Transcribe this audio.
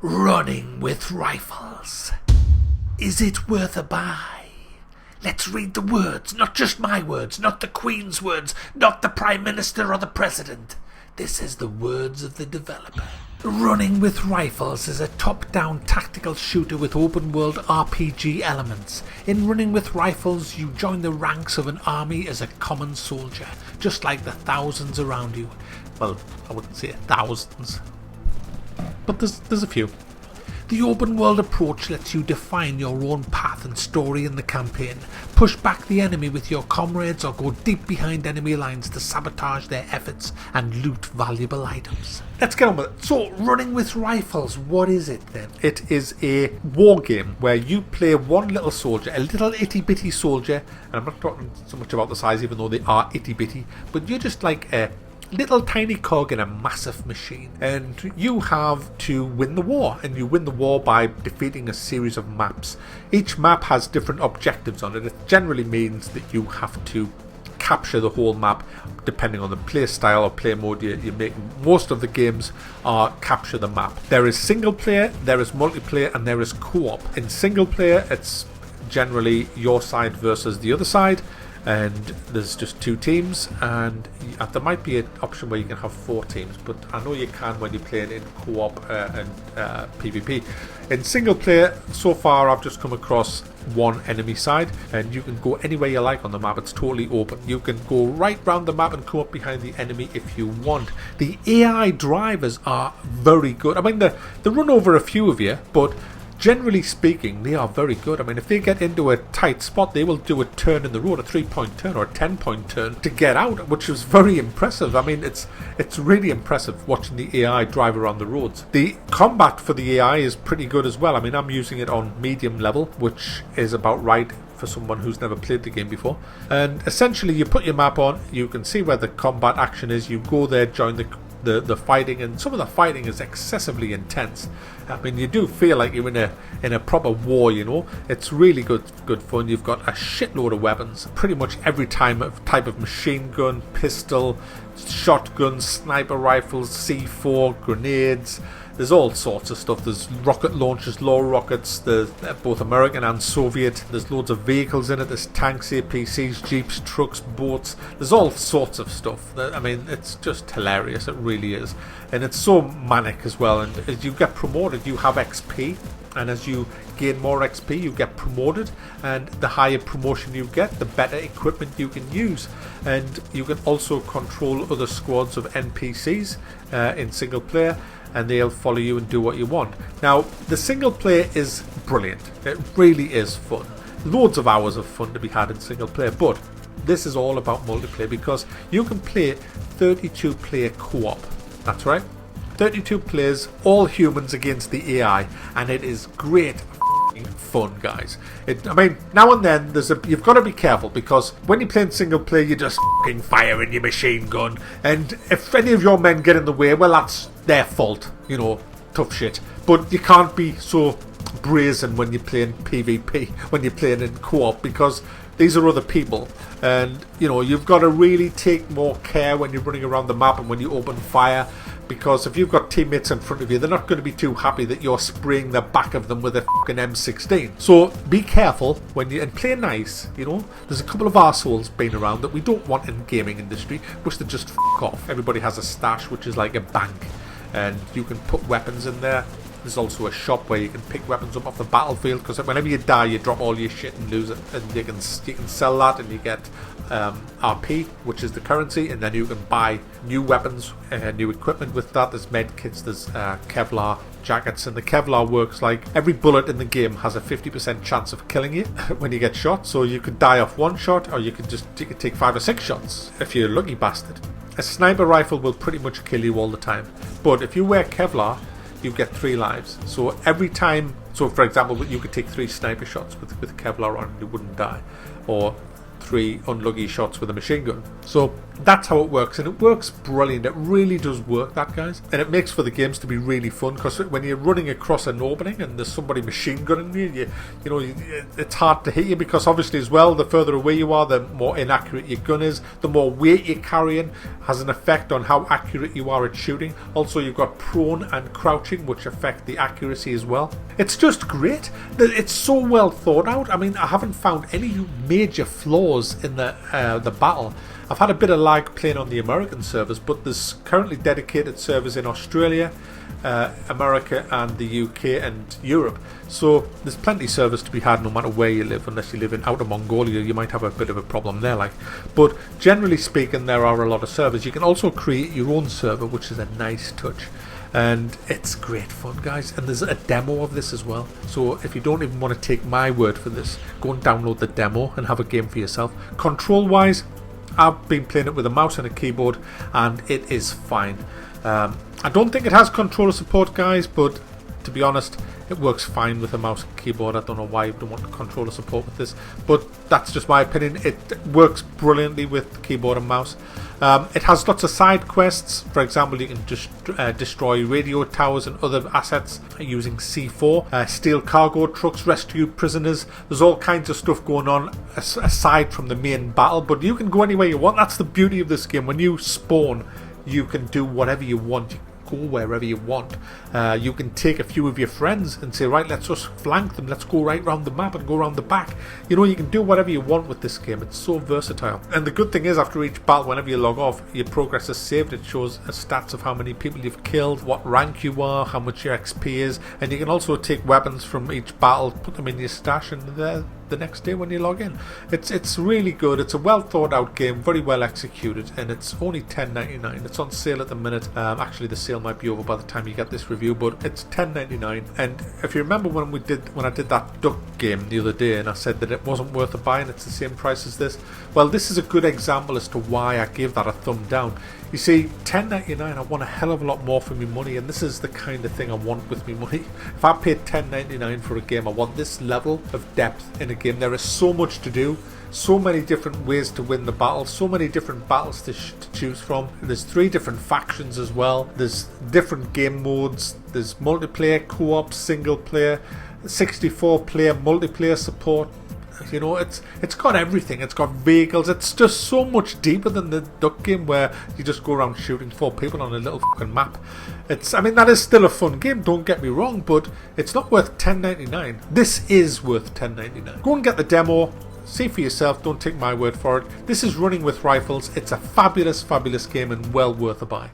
Running with rifles. Is it worth a buy? Let's read the words, not just my words, not the Queen's words, not the Prime Minister or the President. This is the words of the developer. Running with Rifles is a top-down tactical shooter with open-world RPG elements. In Running with Rifles, you join the ranks of an army as a common soldier, just like the thousands around you. Well, I wouldn't say thousands, but there's a few. The open world approach lets you define your own path and story in the campaign, push back the enemy with your comrades, or go deep behind enemy lines to sabotage their efforts and loot valuable items. Let's get on with it. So, Running with Rifles, what is it then? It is a war game where you play one little soldier, a little itty bitty soldier, and I'm not talking so much about the size even though they are itty bitty, but you're just like a little tiny cog in a massive machine, and you have to win the war, and you win the war by defeating a series of maps. Each map has different objectives on it. It generally means that you have to capture the whole map depending on the play style or play mode you make. Most of the games are capture the map. There is single player, there is multiplayer, and there is co-op. In single player it's generally your side versus the other side, and there's just 2 teams, and there might be an option where you can have 4 teams, but I know you can when you're playing in co-op and PvP. In single player, so far I've just come across one enemy side, and you can go anywhere you like on the map. It's totally open. You can go right round the map and come up behind the enemy if you want. The AI drivers are very good. I mean, they run over a few of you, but generally speaking, they are very good. I mean, if they get into a tight spot, they will do a turn in the road, a 3-point turn or a 10-point turn to get out, which is very impressive. I mean, it's really impressive watching the AI drive around the roads. The combat for the AI is pretty good as well. I mean, I'm using it on medium level, which is about right for someone who's never played the game before. And essentially, you put your map on, you can see where the combat action is, you go there, join the fighting, and some of the fighting is excessively intense. I mean, you do feel like you're in a proper war, you know. It's really good fun. You've got a shitload of weapons, pretty much every type of machine gun, pistol, shotguns, sniper rifles, C4, grenades. There's all sorts of stuff. There's rocket launchers, low rockets, there's both American and Soviet. There's loads of vehicles in it. There's tanks, APCs, jeeps, trucks, boats. There's all sorts of stuff. I mean, it's just hilarious. It really is. And it's so manic as well. And as you get promoted, you have XP. And as you gain more XP, you get promoted. And the higher promotion you get, the better equipment you can use. And you can also control other squads of NPCs in single player, and they'll follow you and do what you want. Now, the single player is brilliant. It really is fun. Loads of hours of fun to be had in single player, but this is all about multiplayer because you can play 32 player co-op. That's right. 32 players, all humans against the AI, and it is great fun, guys. I mean, now and then you've got to be careful, because when you're playing single player, you're just firing your machine gun, and if any of your men get in the way, well, that's their fault, you know, tough shit. But you can't be so brazen when you're playing PvP, when you're playing in co-op, because these are other people, and you know, you've got to really take more care when you're running around the map and when you open fire, because if you've got teammates in front of you, they're not going to be too happy that you're spraying the back of them with a fucking M16. So be careful when you, and play nice, you know. There's a couple of arseholes being around that we don't want in the gaming industry, which they just fuck off. Everybody has a stash, which is like a bank, and you can put weapons in there. There's also a shop where you can pick weapons up off the battlefield, because whenever you die, you drop all your shit and lose it, and you can sell that, and you get RP, which is the currency, and then you can buy new weapons, new equipment with that. There's med kits, there's Kevlar jackets, and the Kevlar works like every bullet in the game has a 50% chance of killing you when you get shot. So you could die off one shot, or you could take 5 or 6 shots if you're a lucky bastard. A sniper rifle will pretty much kill you all the time, but if you wear Kevlar, you get 3 lives. So every time, so for example, you could take 3 sniper shots with Kevlar on and you wouldn't die, or 3 unlucky shots with a machine gun. So that's how it works, and it works brilliant. It really does work, that, guys. And it makes for the games to be really fun, because when you're running across an opening and there's somebody machine gunning you, it's hard to hit you, because obviously as well, the further away you are, the more inaccurate your gun is. The more weight you're carrying has an effect on how accurate you are at shooting. Also, you've got prone and crouching, which affect the accuracy as well. It's just great. It's so well thought out. I mean, I haven't found any major flaws in the battle. I've had a bit of lag playing on the American servers, but there's currently dedicated servers in Australia, America and the UK and Europe. So there's plenty of servers to be had no matter where you live, unless you live in outer Mongolia. You might have a bit of a problem there, like. But generally speaking, there are a lot of servers. You can also create your own server, which is a nice touch. And it's great fun, guys. And there's a demo of this as well. So if you don't even want to take my word for this, go and download the demo and have a game for yourself. Control-wise, I've been playing it with a mouse and a keyboard, and it is fine. I don't think it has controller support, guys, but to be honest, it works fine with a mouse and keyboard. I don't know why you don't want controller support with this, but that's just my opinion. It works brilliantly with keyboard and mouse. It has lots of side quests. For example, you can just destroy radio towers and other assets using C4, steal cargo trucks, rescue prisoners. There's all kinds of stuff going on aside from the main battle, but you can go anywhere you want. That's the beauty of this game. When you spawn, you can do whatever you want. You can go wherever you want. You can take a few of your friends and say, right, let's just flank them. Let's go right round the map and go around the back. You can do whatever you want with this game. It's so versatile. And the good thing is, after each battle, whenever you log off, your progress is saved. It shows stats of how many people you've killed, what rank you are, how much your XP is, and you can also take weapons from each battle, put them in your stash, and the next day when you log in. It's really good. It's a well thought out game, very well executed, and it's only $10.99. It's on sale at the minute. Actually, the sale might be over by the time you get this review, but it's $10.99. And if you remember when I did that duck game the other day, and I said that it wasn't worth a buy and it's the same price as this, well, this is a good example as to why I gave that a thumb down. You see, $10.99, I want a hell of a lot more for my money, and this is the kind of thing I want with my money. If I paid $10.99 for a game, I want this level of depth in a game. There is so much to do, so many different ways to win the battle, so many different battles to choose from. There's 3 different factions as well. There's different game modes. There's multiplayer, co-op, single player, 64-player multiplayer support. It's got everything. It's got vehicles. It's just so much deeper than the duck game where you just go around shooting 4 people on a little fucking map. That is still a fun game, don't get me wrong, but it's not worth $10.99. This is worth $10.99. Go and get the demo. See for yourself. Don't take my word for it. This is Running with Rifles. It's a fabulous, fabulous game and well worth a buy.